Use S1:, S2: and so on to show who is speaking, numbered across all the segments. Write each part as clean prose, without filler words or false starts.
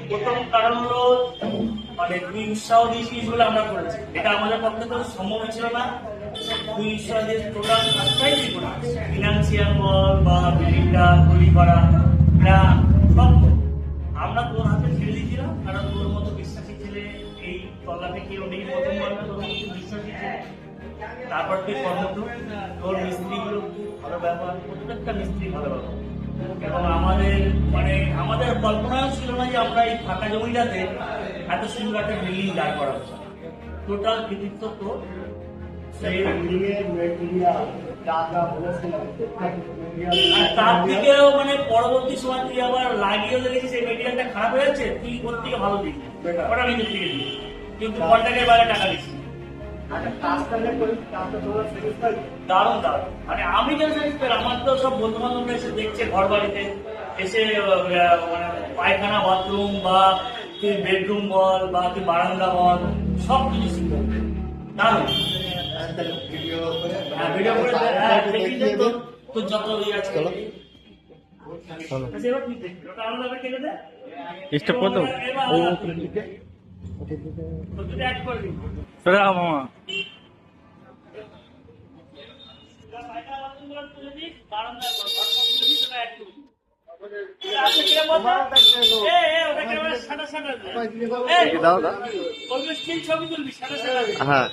S1: প্রথম কারণ হলো মানে তুই উৎসাহ দিয়েছিস বলে আমরা করেছি, এটা আমাদের পক্ষে তো সম্ভব ছিল না। তুই উৎসাহ দিয়ে টোটাল কাজটাই তুই করেছিস, ফিনান্সিয়াল বল বা বিল্ডিংটা তৈরি করা, এটা সব আমরা তোর হাতে ছেড়ে দিয়েছিলাম। কারণ তোর মতো বিশ্বাসী ছেলে এই তলাতে কেউ নেই, প্রথমবার তোর মতো বিশ্বাসী ছেলে। তারপর তুই কর্মঠ, তোর মিস্ত্রিগুলো খুব ভালো ব্যবহার, প্রত্যেকটা মিস্ত্রি ভালো ব্যবহার। এবং আমাদের মানে আমাদের কল্পনাও ছিল না যে আমরা এই ফাঁকা জমিটাতে এত সুন্দর একটা বিল্ডিং দাঁড় করাবো। টোটাল কৃতিত্ব তো সেই বিল্ডিং এর মেটেরিয়াল তার থেকেও মানে পরবর্তী সময় তুই আবার লাগিয়েও দেখেছিস এই মেটেরিয়ালটা খারাপ হয়ে যাচ্ছে, তুই ওর থেকে ভালো দিস ওটা নিজের থেকে দিস, কিন্তু কন্ট্রাক্টের বাইরে টাকা দিস। দারুণ দারুণ, মানে আমি যেন আমার তো সব বন্ধু বান্ধবরা এসে দেখছে ঘর বাড়িতে এসে, মানে পায়খানা বাথরুম বা তুই বেডরুম বল বা তুই বারান্দা বল সব কিছু শিখবো। দারুণ ভিডিও করে দেখি যে তোর যত ইয়ে আছে। এবার তুই দেখবি ওটা আলাদা করে কেটে দে,
S2: স্টপ করে দাও।
S1: অ্যাড করে দিবি
S2: মামা
S1: ছবি তুলবি সাদা সাদা।
S2: হ্যাঁ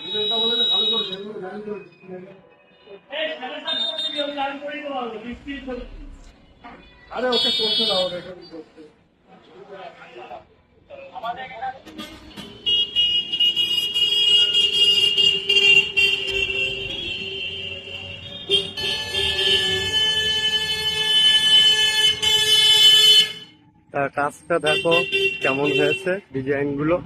S3: আরে ওকে করতে দাও
S2: তার কাজটা দেখো কেমন হয়েছে, ডিজাইন গুলো।